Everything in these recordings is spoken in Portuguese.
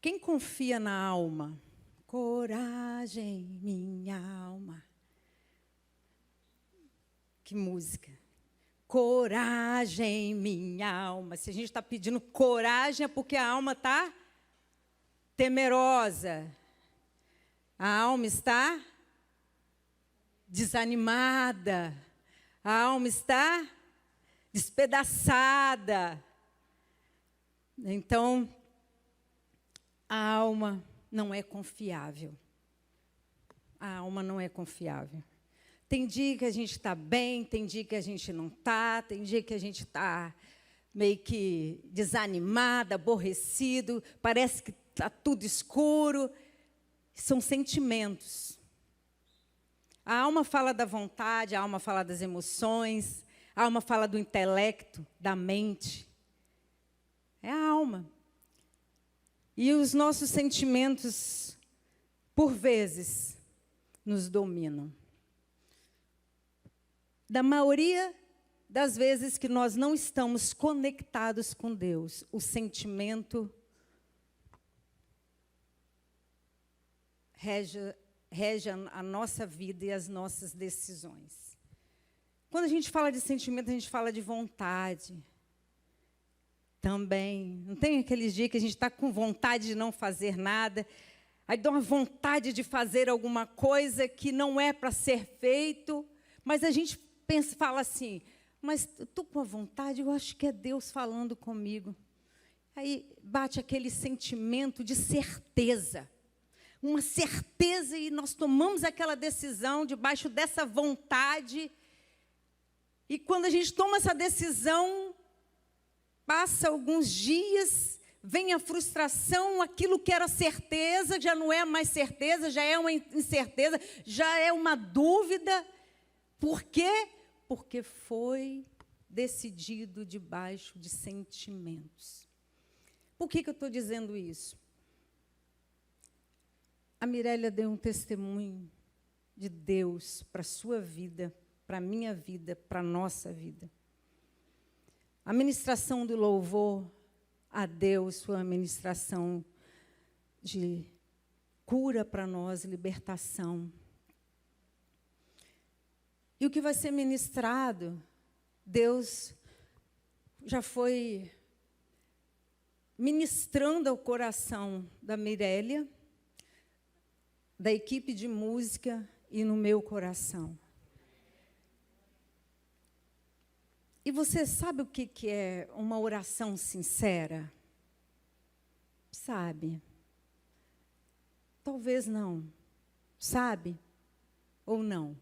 Quem confia na alma? Coragem, minha alma. Que música. Coragem, minha alma. Se a gente está pedindo coragem, é porque a alma está temerosa. A alma está desanimada. A alma está despedaçada. Então, a alma não é confiável. A alma não é confiável. Tem dia que a gente está bem, tem dia que a gente não está, tem dia que a gente está meio que desanimado, aborrecido, parece que está tudo escuro. São sentimentos. A alma fala da vontade, a alma fala das emoções, a alma fala do intelecto, da mente. É a alma. E os nossos sentimentos, por vezes, nos dominam. Da maioria das vezes que nós não estamos conectados com Deus, o sentimento rege a nossa vida e as nossas decisões. Quando a gente fala de sentimento, a gente fala de vontade. Também. Não tem aqueles dias que a gente está com vontade de não fazer nada, aí dá uma vontade de fazer alguma coisa que não é para ser feito, mas a gente fala assim, mas eu estou com a vontade, eu acho que é Deus falando comigo. Aí bate aquele sentimento de certeza. Uma certeza, e nós tomamos aquela decisão debaixo dessa vontade. E quando a gente toma essa decisão, passa alguns dias, vem a frustração, aquilo que era certeza, já não é mais certeza, já é uma incerteza, já é uma dúvida. Por quê? Porque foi decidido debaixo de sentimentos. Por que eu estou dizendo isso? A Mirélia deu um testemunho de Deus para a sua vida, para a minha vida, para a nossa vida. A ministração do louvor a Deus foi uma ministração de cura para nós, libertação. E o que vai ser ministrado, Deus já foi ministrando ao coração da Mirélia, da equipe de música e no meu coração. E você sabe o que é uma oração sincera? Sabe? Talvez não. Sabe? Ou não?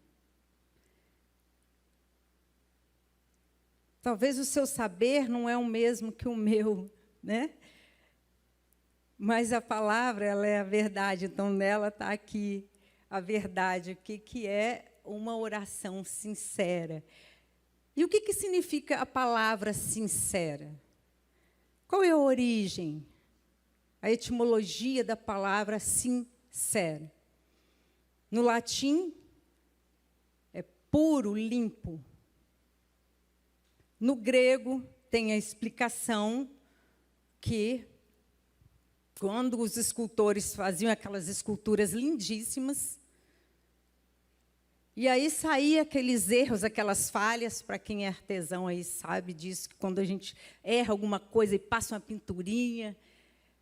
Talvez o seu saber não é o mesmo que o meu, né? Mas a palavra, ela é a verdade, então nela está aqui a verdade, o que é uma oração sincera. E o que significa a palavra sincera? Qual é a origem, a etimologia da palavra sincero? No latim, é puro, limpo. No grego, tem a explicação que, quando os escultores faziam aquelas esculturas lindíssimas, e aí saía aqueles erros, aquelas falhas, para quem é artesão aí sabe disso, que quando a gente erra alguma coisa e passa uma pinturinha,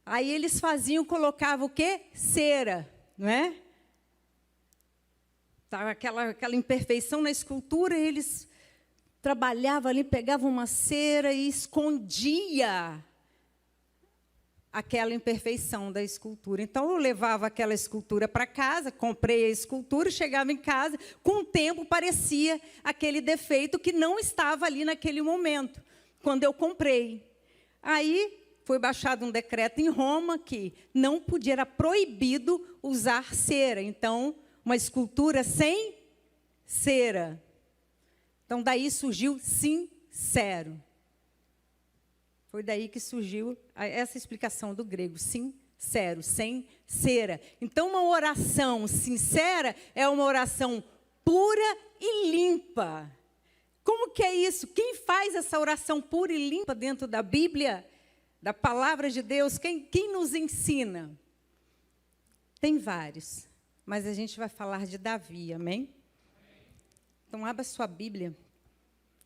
aí eles faziam, colocavam o quê? Cera, não é? Estava aquela imperfeição na escultura, eles trabalhavam ali, pegavam uma cera e escondia aquela imperfeição da escultura. Então, eu levava aquela escultura para casa, comprei a escultura, chegava em casa, com o tempo parecia aquele defeito que não estava ali naquele momento, quando eu comprei. Aí, foi baixado um decreto em Roma que não podia, era proibido usar cera. Então, uma escultura sem cera. Então, daí surgiu sincero. Foi daí que surgiu essa explicação do grego, sincero, sem cera. Então, uma oração sincera é uma oração pura e limpa. Como que é isso? Quem faz essa oração pura e limpa dentro da Bíblia? da palavra de Deus, quem nos ensina? Tem vários, mas a gente vai falar de Davi, amém? Então, abra sua Bíblia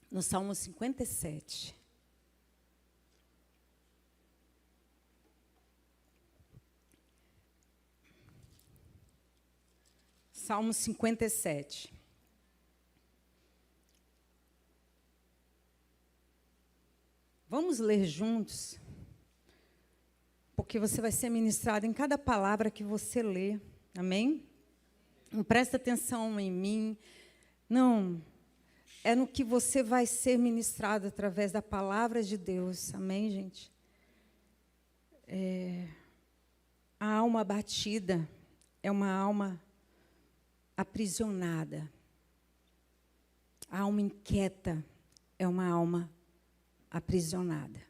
no Salmo 57. Salmo 57. Vamos ler juntos, porque você vai ser ministrado em cada palavra que você lê, amém? Não presta atenção em mim, não, é no que você vai ser ministrado através da palavra de Deus, amém, gente? A alma abatida é uma alma aprisionada, a alma inquieta é uma alma aprisionada.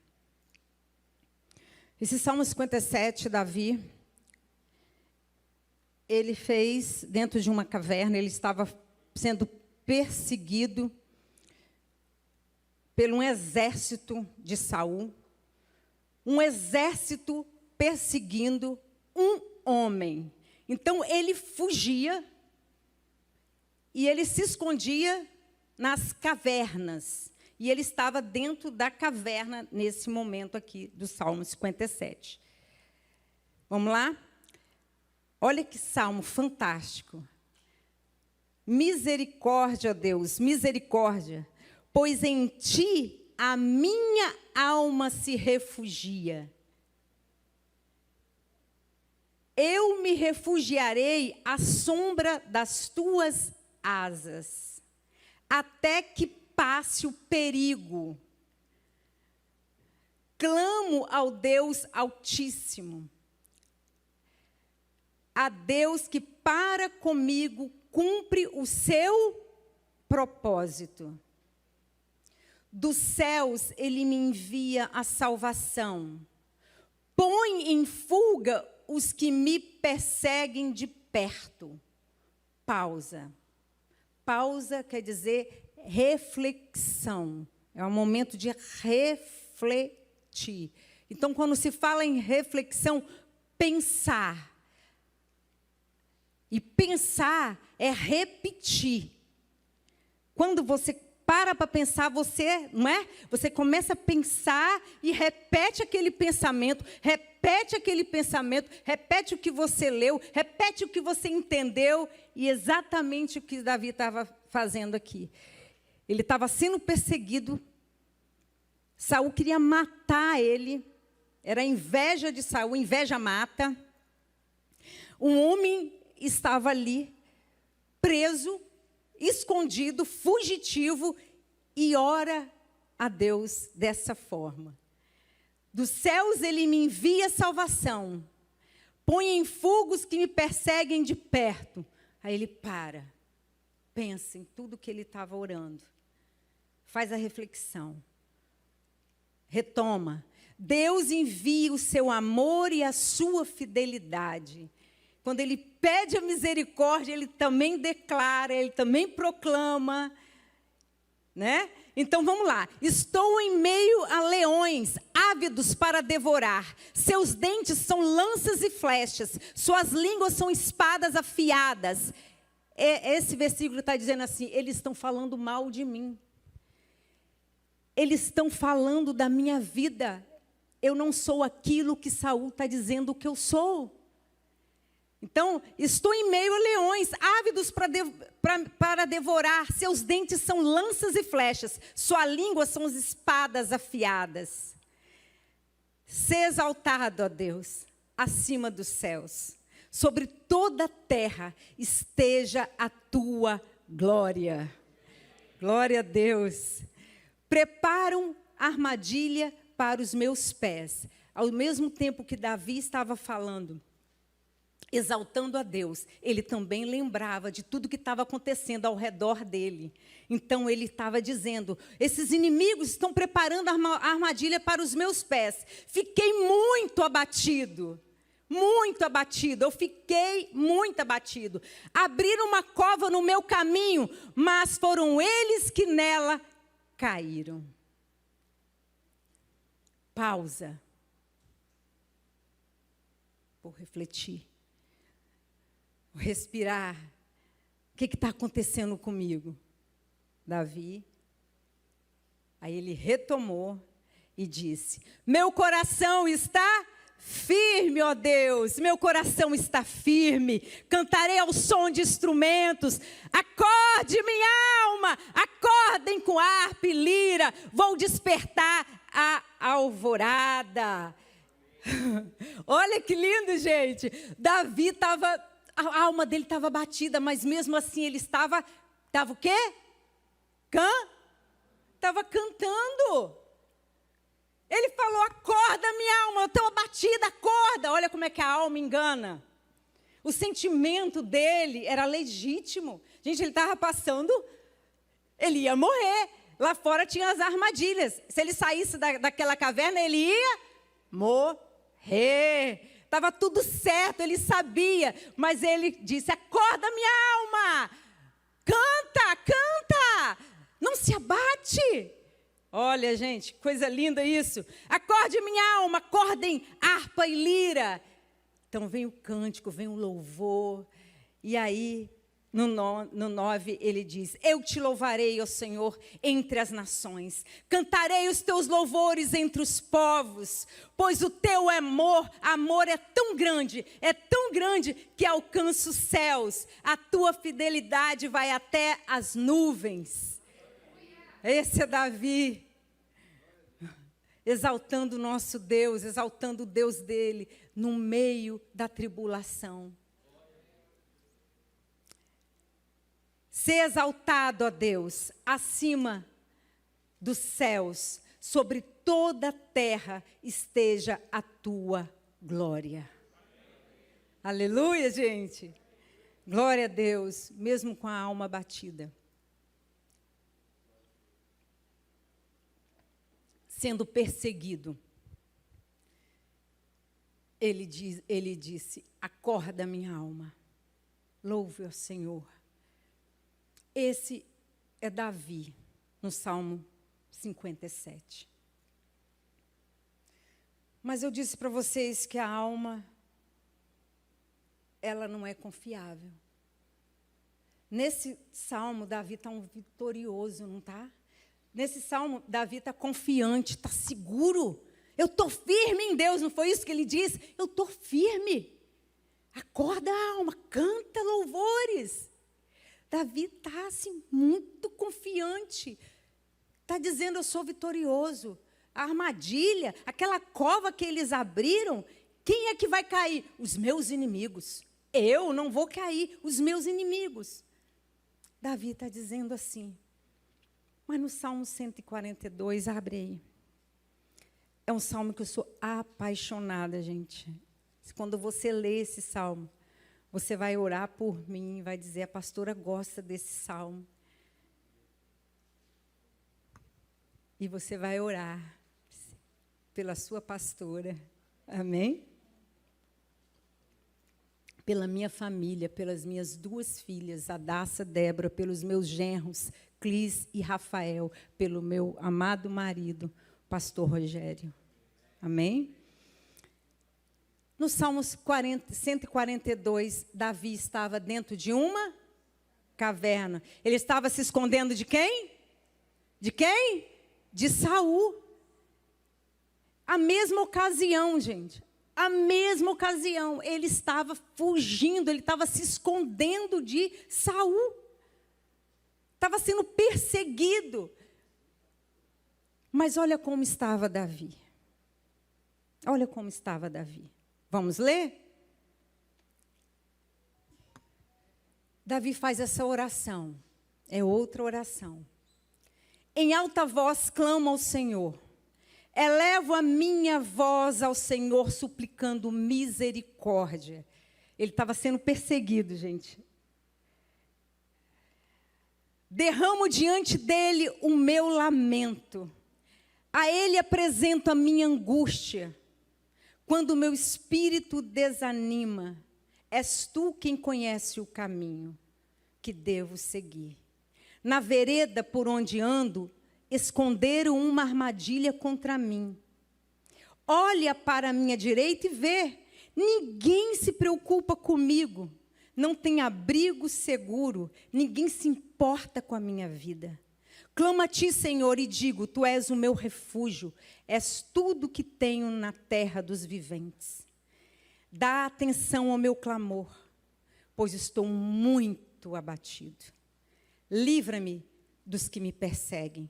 Esse Salmo 57, Davi, ele fez dentro de uma caverna, ele estava sendo perseguido por um exército de Saul, um exército perseguindo um homem. Então, ele fugia e ele se escondia nas cavernas. E ele estava dentro da caverna nesse momento aqui do Salmo 57. Vamos lá? Olha que salmo fantástico. Misericórdia, Deus, misericórdia, pois em ti a minha alma se refugia. Eu me refugiarei à sombra das tuas asas, até que passe o perigo. Clamo ao Deus Altíssimo, a Deus que para comigo cumpre o seu propósito. Dos céus ele me envia a salvação. Põe em fuga os que me perseguem de perto. Pausa. Pausa quer dizer reflexão. É um momento de refletir. Então, quando se fala em reflexão, pensar. E pensar é repetir. Quando você para pensar, não é? Você começa a pensar e repete aquele pensamento, repete o que você leu, repete o que você entendeu, e exatamente o que Davi estava fazendo aqui. Ele estava sendo perseguido, Saul queria matar ele, era inveja de Saul, inveja mata. Um homem estava ali, preso, escondido, fugitivo, e ora a Deus dessa forma. Dos céus ele me envia salvação, põe em fuga os que me perseguem de perto. Aí ele pensa em tudo que ele estava orando, faz a reflexão, retoma. Deus envia o seu amor e a sua fidelidade. Quando ele pede a misericórdia, ele também declara, ele também proclama, né? Então, vamos lá. Estou em meio a leões, ávidos para devorar. Seus dentes são lanças e flechas, suas línguas são espadas afiadas. Esse versículo está dizendo assim, eles estão falando mal de mim. Eles estão falando da minha vida. Eu não sou aquilo que Saul está dizendo que eu sou. Então, estou em meio a leões, ávidos para devorar. Seus dentes são lanças e flechas. Sua língua são as espadas afiadas. Sê exaltado, ó Deus, acima dos céus. Sobre toda a terra esteja a tua glória. Glória a Deus. Preparam armadilha para os meus pés. Ao mesmo tempo que Davi estava falando, exaltando a Deus, ele também lembrava de tudo que estava acontecendo ao redor dele. Então, ele estava dizendo, esses inimigos estão preparando a armadilha para os meus pés. Fiquei muito abatido, eu fiquei muito abatido. Abriram uma cova no meu caminho, mas foram eles que nela caíram. Pausa. Vou refletir. Vou respirar. O que está acontecendo comigo? Davi. Aí ele retomou e disse: meu coração está firme, ó Deus, meu coração está firme. Cantarei ao som de instrumentos. Acorde, minha alma, acordem com harpa e lira. Vou despertar a alvorada. Olha que lindo, gente. Davi a alma dele estava batida, mas mesmo assim ele estava o quê? Estava cantando. Ele falou: acorda, minha alma, eu estou abatida, acorda. Olha como é que a alma engana. O sentimento dele era legítimo. Gente, ele estava passando, ele ia morrer. Lá fora tinha as armadilhas. Se ele saísse daquela caverna, ele ia morrer. Estava tudo certo, ele sabia. Mas ele disse: acorda, minha alma. Canta, canta. Não se abate. Olha, gente, coisa linda isso. Acorde, minha alma, acordem harpa e lira. Então vem o cântico, vem o louvor. E aí, no 9, ele diz: eu te louvarei, ó Senhor, entre as nações. Cantarei os teus louvores entre os povos. Pois o teu amor é tão grande que alcança os céus. A tua fidelidade vai até as nuvens. Esse é Davi, exaltando o nosso Deus, exaltando o Deus dele, no meio da tribulação. Ser exaltado, ó Deus, acima dos céus, sobre toda a terra esteja a tua glória. Aleluia, gente. Glória a Deus, mesmo com a alma batida. Sendo perseguido, ele disse: acorda, minha alma, louve ao Senhor. Esse é Davi, no Salmo 57. Mas eu disse para vocês que a alma, ela não é confiável. Nesse Salmo, Davi está um vitorioso, não está? Nesse Salmo, Davi está confiante, está seguro. Eu estou firme em Deus, não foi isso que ele disse? Eu estou firme. Acorda, alma, canta louvores. Davi está assim, muito confiante. Está dizendo: eu sou vitorioso. A armadilha, aquela cova que eles abriram, quem é que vai cair? Os meus inimigos. Eu não vou cair, os meus inimigos. Davi está dizendo assim. Mas no Salmo 142, abre aí. É um salmo que eu sou apaixonada, gente. Quando você lê esse salmo, você vai orar por mim, vai dizer: a pastora gosta desse salmo. E você vai orar pela sua pastora. Amém? Pela minha família, pelas minhas 2 filhas, Adassa, Débora, pelos meus genros, Clis e Rafael, pelo meu amado marido, pastor Rogério. Amém? No Salmo 142, Davi estava dentro de uma caverna. Ele estava se escondendo de quem? De quem? De Saul. A mesma ocasião, gente. A mesma ocasião. Ele estava fugindo, ele estava se escondendo de Saul. Estava sendo perseguido. Mas olha como estava Davi. Olha como estava Davi. Vamos ler? Davi faz essa oração. É outra oração. Em alta voz clamo ao Senhor. Elevo a minha voz ao Senhor, suplicando misericórdia. Ele estava sendo perseguido, gente. Derramo diante dele o meu lamento. A ele apresento a minha angústia. Quando o meu espírito desanima, és tu quem conhece o caminho que devo seguir. Na vereda por onde ando, esconderam uma armadilha contra mim. Olha para a minha direita e vê, Ninguém se preocupa comigo. Não tem abrigo seguro. Ninguém se importa com a minha vida. Clamo a ti, Senhor, e digo, tu és o meu refúgio. És tudo que tenho na terra dos viventes. Dá atenção ao meu clamor, pois estou muito abatido. Livra-me dos que me perseguem,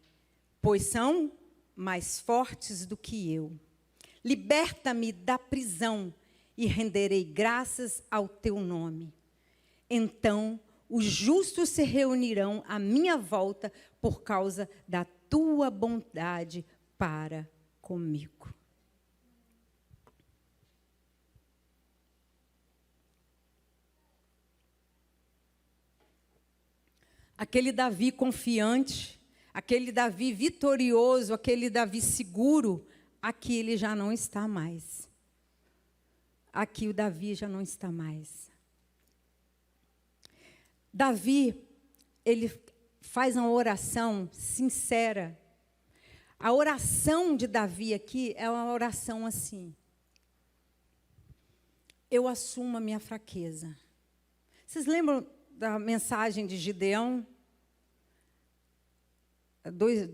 pois são mais fortes do que eu. Liberta-me da prisão e renderei graças ao teu nome. Então os justos se reunirão à minha volta por causa da tua bondade para comigo. Aquele Davi confiante, aquele Davi vitorioso, aquele Davi seguro, aqui ele já não está mais. Aqui o Davi já não está mais. Davi, ele faz uma oração sincera. A oração de Davi aqui é uma oração assim. Eu assumo a minha fraqueza. Vocês lembram da mensagem de Gideão?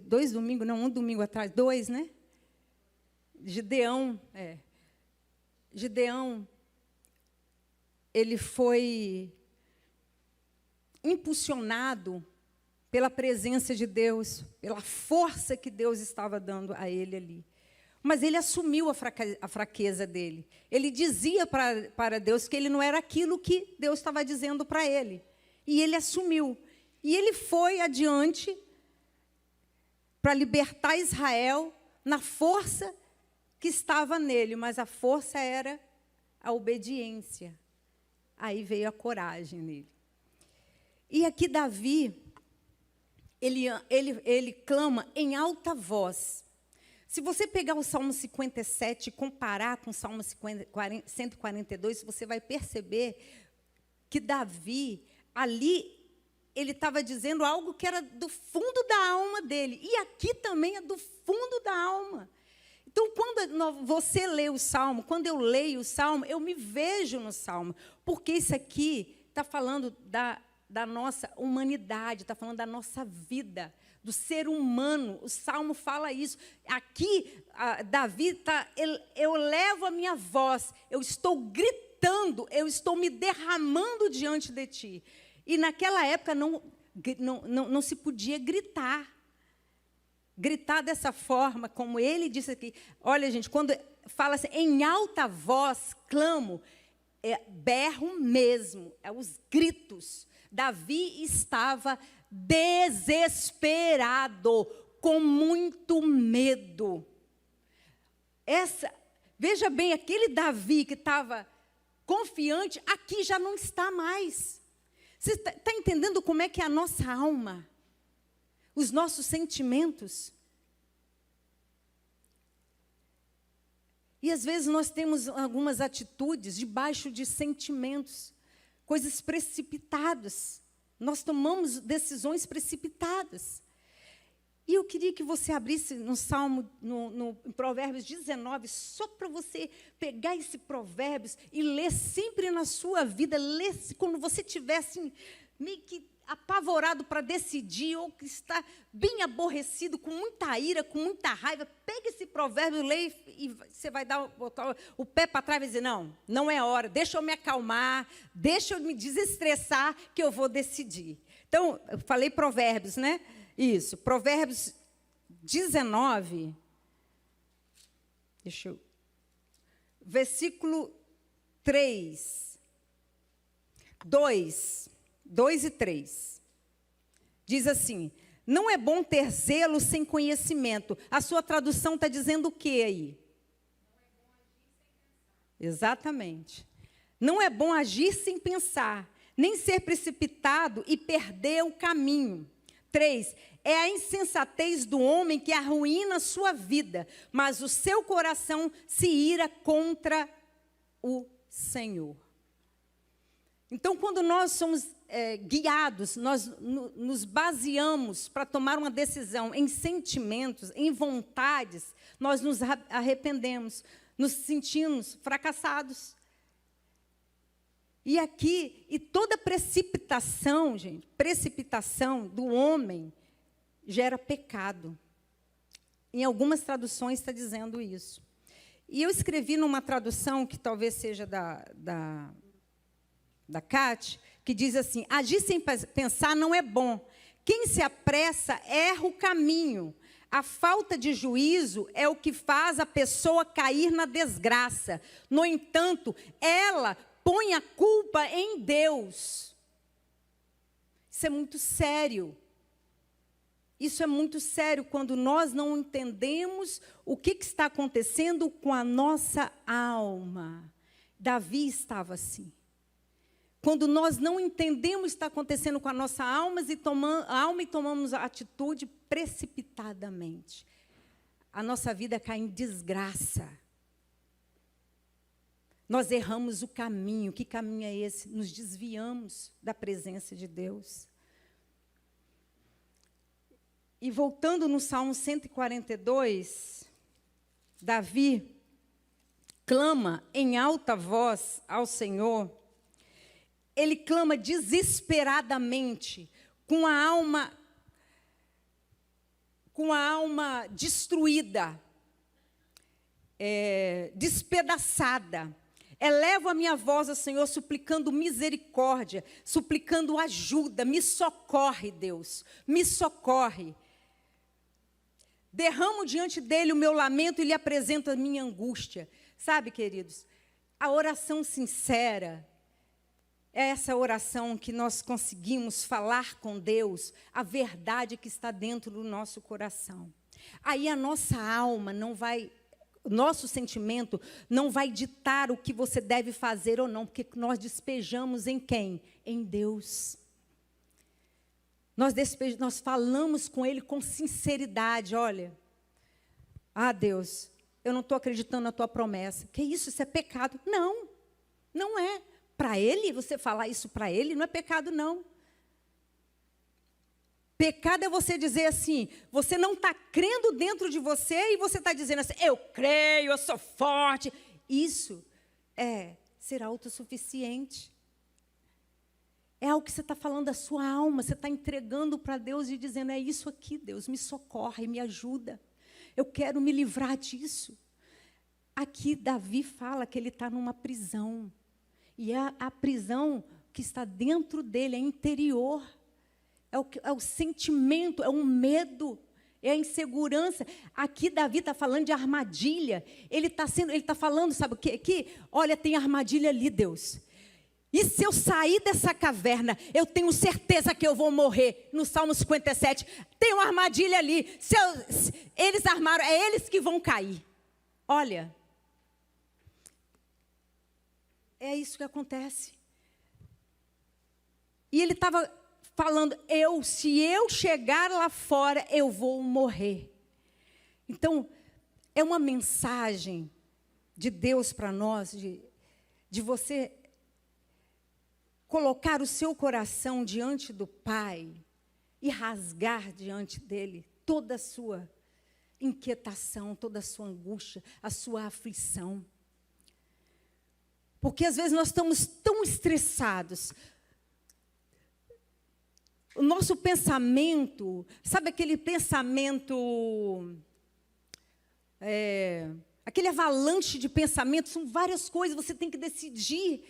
Dois domingos, não, um domingo atrás, dois, né? Gideão, Gideão, ele foi impulsionado pela presença de Deus, pela força que Deus estava dando a ele ali. Mas ele assumiu a fraqueza dele. Ele dizia para Deus que ele não era aquilo que Deus estava dizendo para ele. E ele assumiu. E ele foi adiante para libertar Israel na força que estava nele, mas a força era a obediência. Aí veio a coragem nele. E aqui Davi, ele clama em alta voz. Se você pegar o Salmo 57 e comparar com o Salmo 142, você vai perceber que Davi, ali, ele estava dizendo algo que era do fundo da alma dele. E aqui também é do fundo da alma. Então, quando você lê o Salmo, quando eu leio o Salmo, eu me vejo no Salmo. Porque isso aqui está falando da nossa humanidade, está falando da nossa vida, do ser humano. O Salmo fala isso. Aqui, Davi eu levo a minha voz, eu estou gritando, eu estou me derramando diante de ti. E naquela época não se podia gritar. Gritar dessa forma, como ele disse aqui. Olha, gente, quando fala assim, em alta voz, clamo, berro mesmo, os gritos. Davi estava desesperado, com muito medo. Veja bem, aquele Davi que estava confiante, aqui já não está mais. Você está entendendo como é que é a nossa alma? Os nossos sentimentos? E às vezes nós temos algumas atitudes debaixo de sentimentos, coisas precipitadas. Nós tomamos decisões precipitadas. E eu queria que você abrisse no Salmo, em Provérbios 19, só para você pegar esse Provérbios e ler sempre na sua vida, ler quando você estiver assim, meio que apavorado para decidir, ou que está bem aborrecido, com muita ira, com muita raiva, pega esse provérbio, leia e você vai botar o pé para trás e dizer, não é hora, deixa eu me acalmar, deixa eu me desestressar, que eu vou decidir. Então, eu falei provérbios, né? Isso, Provérbios 19, versículo 3, 2 e 3. Diz assim, não é bom ter zelo sem conhecimento. A sua tradução está dizendo o quê aí? Exatamente. Não é bom agir sem pensar, nem ser precipitado e perder o caminho. 3, é a insensatez do homem que arruína a sua vida, mas o seu coração se ira contra o Senhor. Então, quando nós somos guiados, nós nos baseamos para tomar uma decisão em sentimentos, em vontades, nós nos arrependemos, nos sentimos fracassados. E aqui, e toda precipitação, gente, precipitação do homem gera pecado. Em algumas traduções está dizendo isso. E eu escrevi numa tradução que talvez seja da Cat, que diz assim: agir sem pensar não é bom. Quem se apressa erra o caminho. A falta de juízo é o que faz a pessoa cair na desgraça. No entanto, ela põe a culpa em Deus. Isso é muito sério. Isso é muito sério quando nós não entendemos o que está acontecendo com a nossa alma. Davi estava assim. Quando nós não entendemos o que está acontecendo com a nossa alma e tomamos a atitude precipitadamente, a nossa vida cai em desgraça. Nós erramos o caminho. Que caminho é esse? Nos desviamos da presença de Deus. E voltando no Salmo 142, Davi clama em alta voz ao Senhor. Ele clama desesperadamente, com a alma destruída, despedaçada. Elevo a minha voz ao Senhor, suplicando misericórdia, suplicando ajuda. Me socorre, Deus, me socorre. Derramo diante dele o meu lamento e lhe apresento a minha angústia. Sabe, queridos, a oração sincera é essa oração que nós conseguimos falar com Deus a verdade que está dentro do nosso coração. Aí a nossa alma não vai, nosso sentimento não vai ditar o que você deve fazer ou não, porque nós despejamos em quem? Em Deus. Nós falamos com Ele com sinceridade. Olha, Deus, eu não estou acreditando na tua promessa. Que isso? Isso é pecado? Não, não é. Para Ele, você falar isso para Ele, não é pecado, não. Pecado é você dizer assim, você não está crendo dentro de você e você está dizendo assim, eu creio, eu sou forte. Isso é ser autossuficiente. É algo que você está falando da sua alma, você está entregando para Deus e dizendo, é isso aqui, Deus, me socorre, me ajuda. Eu quero me livrar disso. Aqui Davi fala que ele está numa prisão. E a prisão que está dentro dele, é interior. É o sentimento, é um medo, é a insegurança. Aqui Davi está falando de armadilha. Ele está falando, sabe o que aqui? Olha, tem armadilha ali, Deus. E se eu sair dessa caverna, eu tenho certeza que eu vou morrer. No Salmo 57, tem uma armadilha ali. Eles armaram, é eles que vão cair. Olha, é isso que acontece. E ele estava falando, se eu chegar lá fora, eu vou morrer. Então, é uma mensagem de Deus para nós, de você colocar o seu coração diante do Pai e rasgar diante dele toda a sua inquietação, toda a sua angústia, a sua aflição. Porque às vezes nós estamos tão estressados. O nosso pensamento, sabe aquele pensamento, aquele avalanche de pensamentos, são várias coisas, você tem que decidir.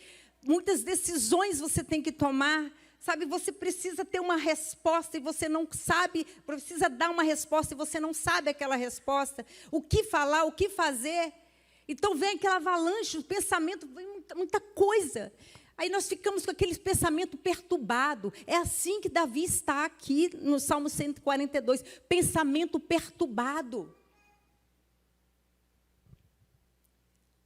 Muitas decisões você tem que tomar, sabe? Você precisa ter uma resposta e você não sabe, precisa dar uma resposta e você não sabe aquela resposta. O que falar, o que fazer. Então vem aquela avalanche, o pensamento, vem muita coisa. Aí nós ficamos com aquele pensamento perturbado. É assim que Davi está aqui no Salmo 142, pensamento perturbado.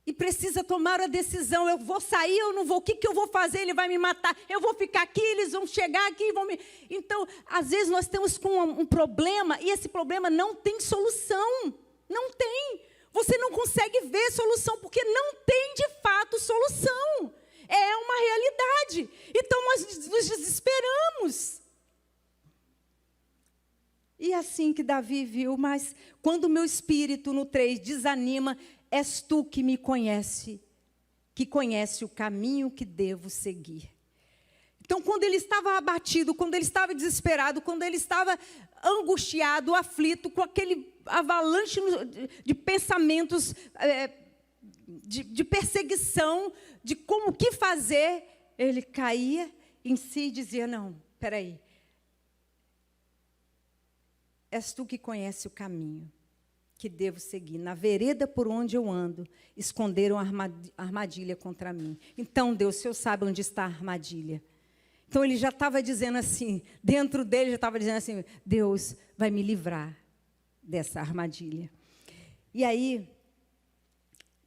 E precisa tomar a decisão, eu vou sair ou não vou, o que eu vou fazer? Ele vai me matar, eu vou ficar aqui, eles vão chegar aqui e vão me... Então, às vezes nós temos com um problema, e esse problema não tem solução, não tem. Você não consegue ver solução, porque não tem de fato solução. É uma realidade. Então, nós nos desesperamos. E assim que Davi viu, mas quando o meu espírito, no 3, desanima, és tu que me conhece, que conhece o caminho que devo seguir. Então, quando ele estava abatido, quando ele estava desesperado, quando ele estava angustiado, aflito, com aquele avalanche de pensamentos, de perseguição, de como o que fazer, ele caía em si e dizia, não, espera aí. És tu que conhece o caminho que devo seguir. Na vereda por onde eu ando, esconderam armadilha contra mim. Então, Deus, o Senhor sabe onde está a armadilha. Então, ele já estava dizendo assim, dentro dele já estava dizendo assim, Deus vai me livrar dessa armadilha. E aí,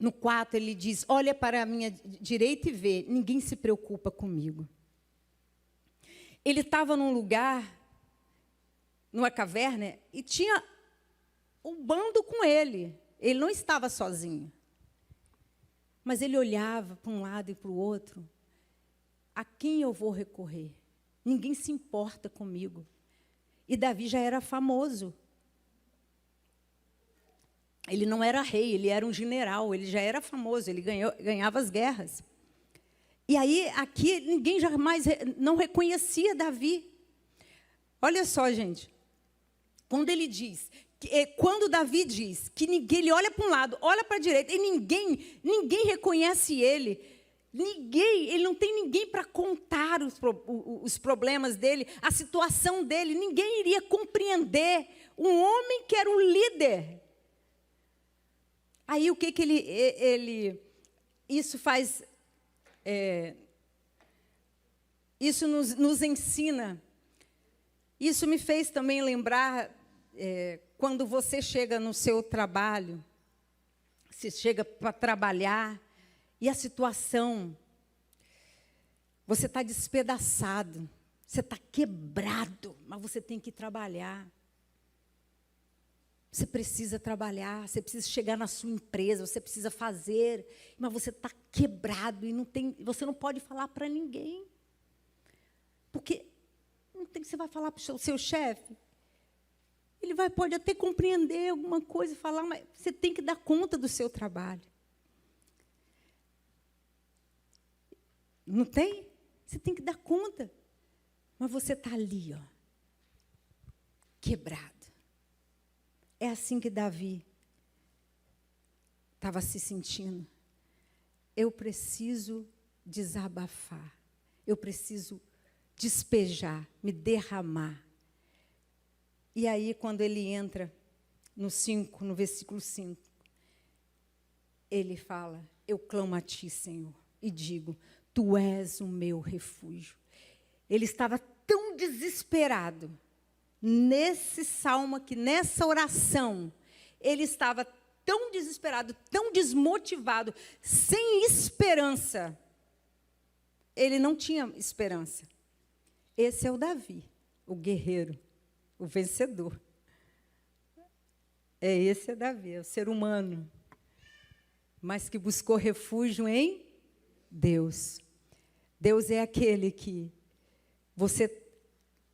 no 4, ele diz, olha para a minha direita e vê, ninguém se preocupa comigo. Ele estava num lugar, numa caverna, e tinha um bando com ele. Ele não estava sozinho. Mas ele olhava para um lado e para o outro. A quem eu vou recorrer? Ninguém se importa comigo. E Davi já era famoso. Ele não era rei, ele era um general, ele já era famoso, ele ganhava as guerras. E aí, aqui, ninguém jamais não reconhecia Davi. Olha só, gente. Quando Davi diz que ele olha para um lado, olha para a direita, e ninguém reconhece ele. Ele não tem ninguém para contar os problemas dele, a situação dele. Ninguém iria compreender um homem que era um líder. Aí o que ele isso faz? Isso nos ensina. Isso me fez também lembrar quando você chega no seu trabalho, você chega para trabalhar e a situação, você está despedaçado, você está quebrado, mas você tem que trabalhar. Você precisa trabalhar, você precisa chegar na sua empresa, você precisa fazer, mas você está quebrado e você não pode falar para ninguém. Porque você vai falar para o seu chefe, ele pode até compreender alguma coisa e falar, mas você tem que dar conta do seu trabalho. Não tem? Você tem que dar conta. Mas você está ali, quebrado. É assim que Davi estava se sentindo. Eu preciso desabafar. Eu preciso despejar, me derramar. E aí, quando ele entra no versículo 5, ele fala, eu clamo a ti, Senhor, e digo, tu és o meu refúgio. Ele estava tão desesperado, nesse salmo aqui, nessa oração, ele estava tão desesperado, tão desmotivado, sem esperança. Ele não tinha esperança. Esse é o Davi, o guerreiro, o vencedor. Esse é Davi, é o ser humano, mas que buscou refúgio em Deus. Deus é aquele que você,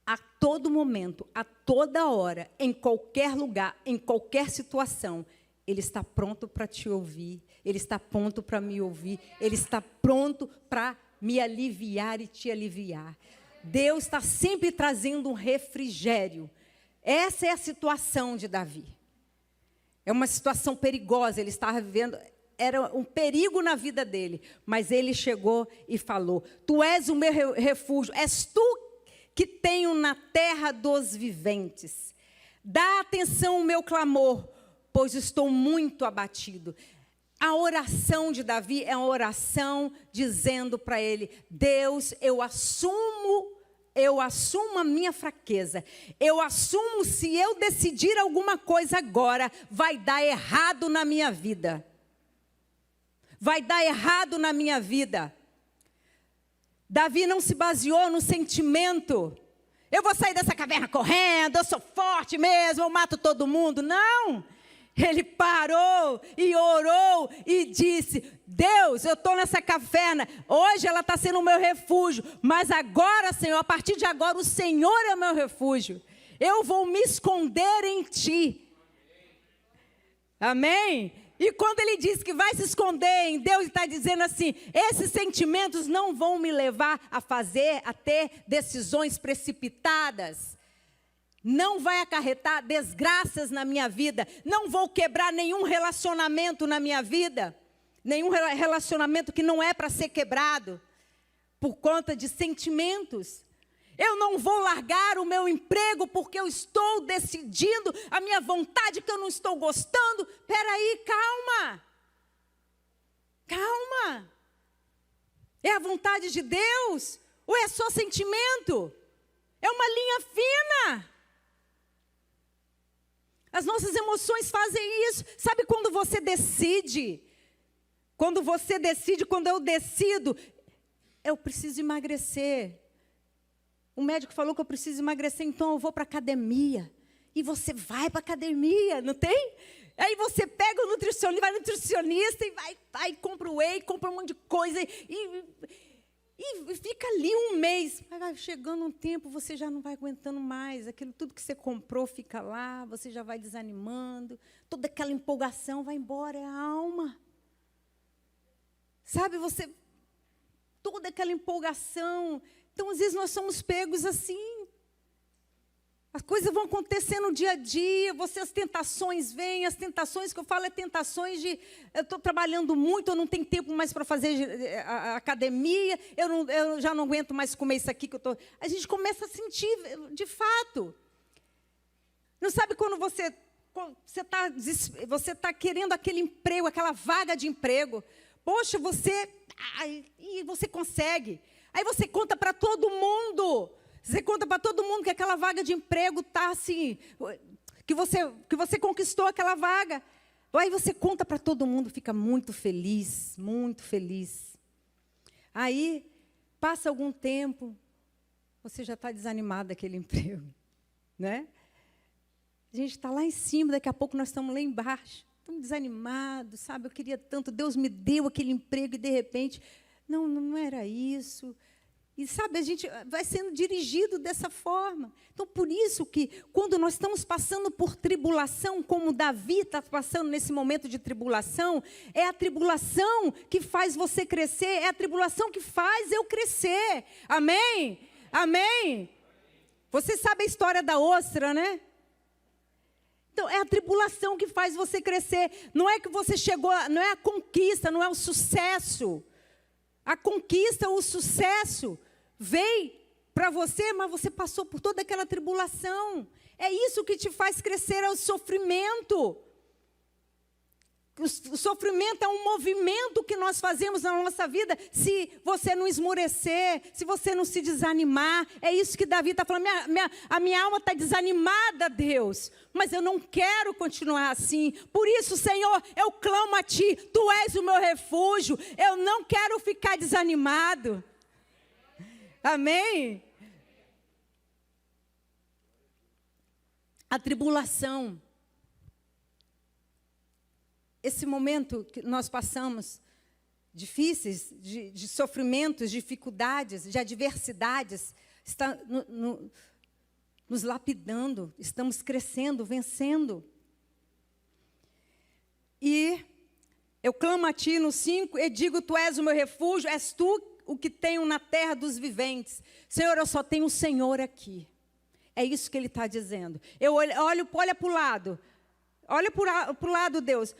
a todo momento, a toda hora, em qualquer lugar, em qualquer situação, Ele está pronto para te ouvir, Ele está pronto para me ouvir, Ele está pronto para me aliviar e te aliviar. Deus está sempre trazendo um refrigério. Essa é a situação de Davi. É uma situação perigosa, ele estava vivendo, era um perigo na vida dele, mas ele chegou e falou, tu és o meu refúgio, és tu que tenho na terra dos viventes. Dá atenção ao meu clamor, pois estou muito abatido. A oração de Davi é uma oração dizendo para ele, Deus, eu assumo a minha fraqueza. Eu assumo, se eu decidir alguma coisa agora, vai dar errado na minha vida. Vai dar errado na minha vida. Davi não se baseou no sentimento. Eu vou sair dessa caverna correndo, eu sou forte mesmo, eu mato todo mundo. Não! Ele parou e orou e disse, Deus, eu estou nessa caverna, hoje ela está sendo o meu refúgio, mas agora, Senhor, a partir de agora, o Senhor é o meu refúgio. Eu vou me esconder em Ti. Amém? E quando ele diz que vai se esconder em Deus, está dizendo assim: esses sentimentos não vão me levar a ter decisões precipitadas. Não vai acarretar desgraças na minha vida. Não vou quebrar nenhum relacionamento na minha vida. Nenhum relacionamento que não é para ser quebrado. Por conta de sentimentos. Eu não vou largar o meu emprego porque eu estou decidindo a minha vontade que eu não estou gostando. Espera aí, calma. Calma. É a vontade de Deus ou é só sentimento? É uma linha fina. As nossas emoções fazem isso. Sabe quando você decide? Quando eu decido, eu preciso emagrecer. O médico falou que eu preciso emagrecer, então eu vou para a academia. E você vai para a academia, não tem? Aí você pega o nutricionista, vai no nutricionista e vai compra o whey, compra um monte de coisa. E fica ali um mês. Vai chegando um tempo, você já não vai aguentando mais. Aquilo tudo que você comprou fica lá, você já vai desanimando. Toda aquela empolgação vai embora, é a alma. Sabe, toda aquela empolgação. Então, às vezes, nós somos pegos assim. As coisas vão acontecer no dia a dia, as tentações vêm, as tentações que eu falo é tentações de, eu estou trabalhando muito, eu não tenho tempo mais para fazer a academia, eu já não aguento mais comer isso aqui que eu estou... A gente começa a sentir, de fato. Não sabe quando você está querendo aquele emprego, aquela vaga de emprego. Poxa, você consegue. Aí você conta para todo mundo. Você conta para todo mundo que aquela vaga de emprego está assim, que você conquistou aquela vaga. Aí você conta para todo mundo, fica muito feliz, muito feliz. Aí, passa algum tempo, você já está desanimado daquele emprego, né? A gente está lá em cima, daqui a pouco nós estamos lá embaixo. Estamos desanimados, sabe? Eu queria tanto, Deus me deu aquele emprego e, de repente, não era isso. E, sabe, a gente vai sendo dirigido dessa forma. Então, por isso que, quando nós estamos passando por tribulação, como Davi está passando nesse momento de tribulação, é a tribulação que faz você crescer, é a tribulação que faz eu crescer. Amém? Amém? Você sabe a história da ostra, né? Então, é a tribulação que faz você crescer. Não é que você chegou, não é a conquista, não é o sucesso. A conquista, o sucesso veio para você, mas você passou por toda aquela tribulação. É isso que te faz crescer, é o sofrimento. O sofrimento é um movimento que nós fazemos na nossa vida. Se você não esmorecer, se você não se desanimar, é isso que Davi está falando. A minha alma está desanimada, Deus, mas eu não quero continuar assim. Por isso, Senhor, eu clamo a Ti. Tu és o meu refúgio. Eu não quero ficar desanimado. Amém? A tribulação. Esse momento que nós passamos, difíceis, de sofrimentos, dificuldades, de adversidades, está nos lapidando, estamos crescendo, vencendo. E eu clamo a Ti no 5 e digo, Tu és o meu refúgio, és Tu o que tenho na terra dos viventes. Senhor, eu só tenho o Senhor aqui. É isso que Ele está dizendo. Olha para o lado. Olha para o lado, Deus.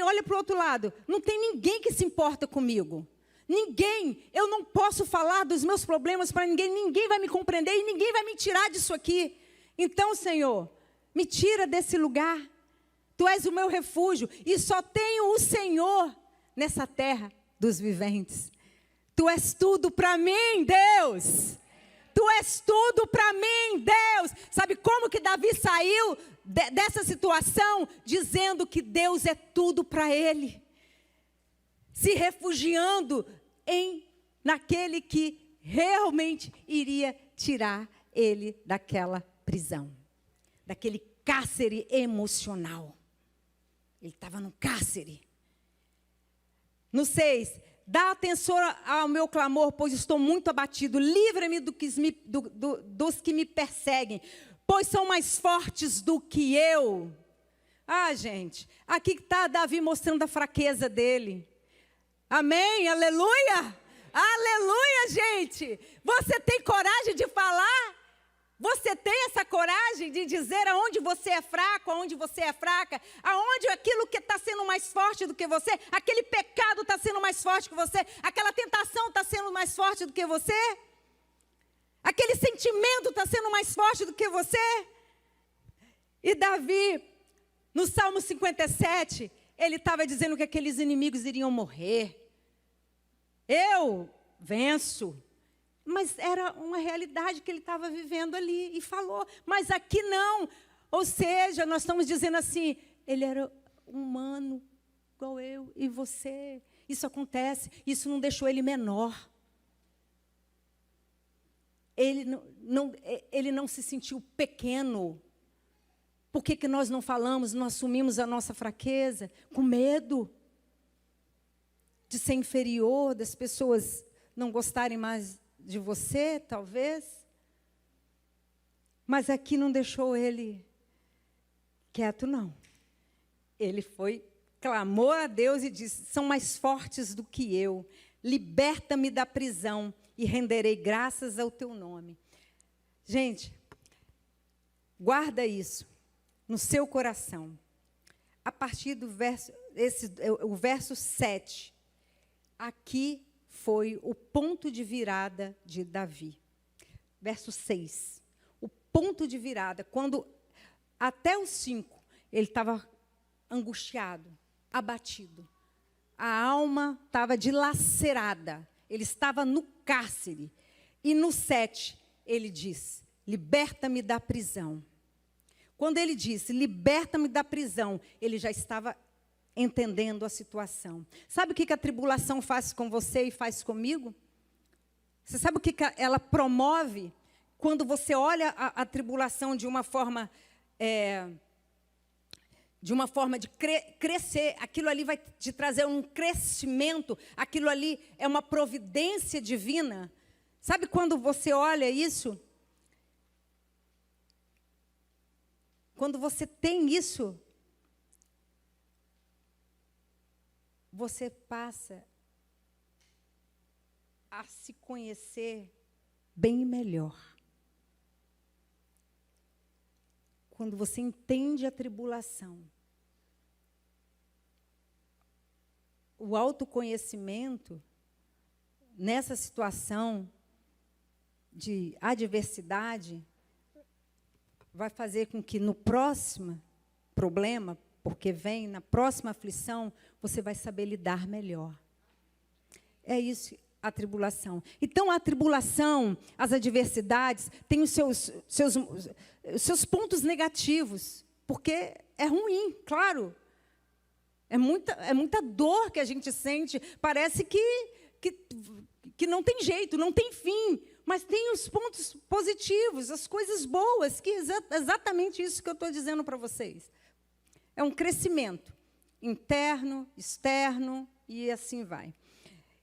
Olha para o outro lado. Não tem ninguém que se importa comigo. Ninguém. Eu não posso falar dos meus problemas para ninguém. Ninguém vai me compreender e ninguém vai me tirar disso aqui. Então, Senhor, me tira desse lugar. Tu és o meu refúgio. E só tenho o Senhor nessa terra dos viventes. Tu és tudo para mim, Deus. Tu és tudo para mim, Deus. Sabe como que Davi saiu dessa situação? Dizendo que Deus é tudo para ele. Se refugiando naquele que realmente iria tirar ele daquela prisão. Daquele cárcere emocional. Ele estava no cárcere. No 6, dá atenção ao meu clamor, pois estou muito abatido. Livra-me dos que me perseguem, pois são mais fortes do que eu. Ah, gente, aqui está Davi mostrando a fraqueza dele. Amém? Aleluia! Aleluia, gente! Você tem coragem de falar? Você tem essa coragem de dizer aonde você é fraco, aonde você é fraca, aonde aquilo que está sendo mais forte do que você, aquele pecado está sendo mais forte que você, aquela tentação está sendo mais forte do que você, aquele sentimento está sendo mais forte do que você. E Davi, no Salmo 57, ele estava dizendo que aqueles inimigos iriam morrer. Eu venço. Mas era uma realidade que ele estava vivendo ali e falou. Mas aqui não. Ou seja, nós estamos dizendo assim, ele era humano, igual eu e você. Isso acontece, isso não deixou ele menor. Ele não se sentiu pequeno. Por que nós não falamos, não assumimos a nossa fraqueza? Com medo de ser inferior, das pessoas não gostarem mais de você, talvez. Mas aqui não deixou ele quieto, não. Ele clamou a Deus e disse, são mais fortes do que eu. Liberta-me da prisão e renderei graças ao teu nome. Gente, guarda isso no seu coração. A partir do o verso 7, aqui foi o ponto de virada de Davi. Verso 6. O ponto de virada, quando até os 5, ele estava angustiado, abatido. A alma estava dilacerada. Ele estava no cárcere. E no 7, ele diz, liberta-me da prisão. Quando ele disse, liberta-me da prisão, ele já estava entendendo a situação. Sabe o que a tribulação faz com você e faz comigo? Você sabe o que ela promove? Quando você olha a tribulação de uma forma de crescer, aquilo ali vai te trazer um crescimento, aquilo ali é uma providência divina. Sabe quando você olha isso? Quando você tem isso, você passa a se conhecer bem melhor. Quando você entende a tribulação, o autoconhecimento, nessa situação de adversidade, vai fazer com que no próximo problema, porque vem na próxima aflição, você vai saber lidar melhor. É isso a tribulação. Então, a tribulação, as adversidades, têm os seus pontos negativos, porque é ruim, claro. É muita dor que a gente sente, parece que não tem jeito, não tem fim. Mas tem os pontos positivos, as coisas boas, que é exatamente isso que eu estou dizendo para vocês. É um crescimento interno, externo, e assim vai.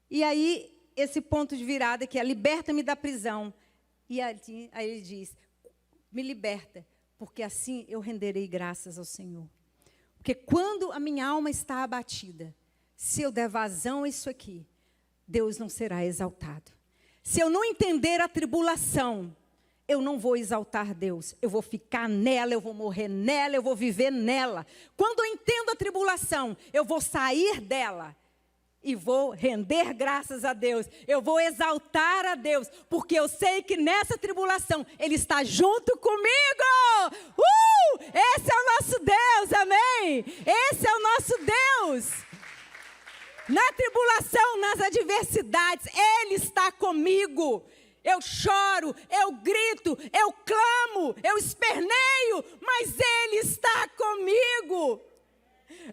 E aí, esse ponto de virada, que é liberta-me da prisão. E aí ele diz, me liberta, porque assim eu renderei graças ao Senhor. Porque quando a minha alma está abatida, se eu der vazão a isso aqui, Deus não será exaltado. Se eu não entender a tribulação, eu não vou exaltar Deus. Eu vou ficar nela, eu vou morrer nela, eu vou viver nela. Quando eu entendo a tribulação, eu vou sair dela e vou render graças a Deus. Eu vou exaltar a Deus, porque eu sei que nessa tribulação Ele está junto comigo. Esse é o nosso Deus, amém? Esse é o nosso Deus. Na tribulação, nas adversidades, Ele está comigo. Eu choro, eu grito, eu clamo, eu esperneio, mas Ele está comigo.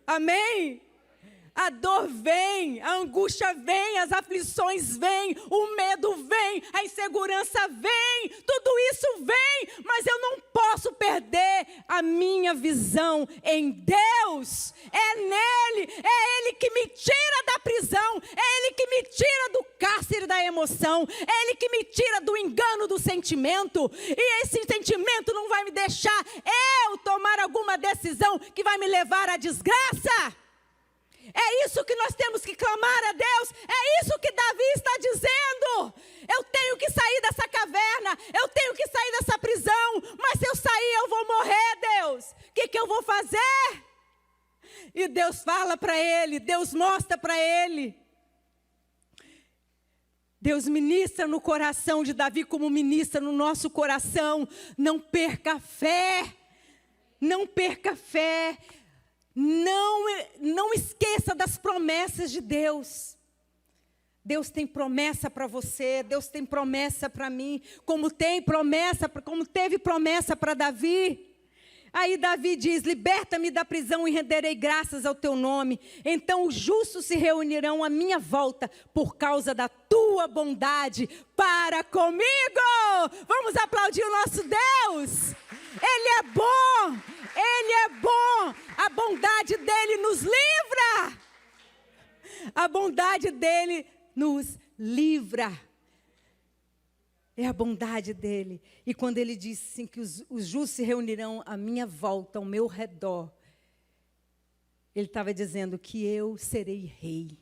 Amém? A dor vem, a angústia vem, as aflições vêm, o medo vem, a insegurança vem, tudo isso vem, mas eu não posso perder a minha visão em Deus. É nele, é Ele que me tira da prisão, é Ele que me tira do cárcere da emoção, é Ele que me tira do engano do sentimento, e esse sentimento não vai me deixar eu tomar alguma decisão que vai me levar à desgraça. É isso que nós temos que clamar a Deus, é isso que Davi está dizendo. Eu tenho que sair dessa caverna, eu tenho que sair dessa prisão, mas se eu sair eu vou morrer, Deus. O que eu vou fazer? E Deus fala para ele, Deus mostra para ele. Deus ministra no coração de Davi como ministra no nosso coração. Não perca a fé, não perca a fé. Não esqueça das promessas de Deus. Deus tem promessa para você, Deus tem promessa para mim, como teve promessa para Davi. Aí Davi diz: liberta-me da prisão e renderei graças ao teu nome. Então os justos se reunirão à minha volta por causa da tua bondade para comigo. Vamos aplaudir o nosso Deus. Ele é bom, Ele é bom, a bondade dEle nos livra, a bondade dEle nos livra, é a bondade dEle. E quando Ele disse assim, que os justos se reunirão à minha volta, ao meu redor, Ele estava dizendo que eu serei rei.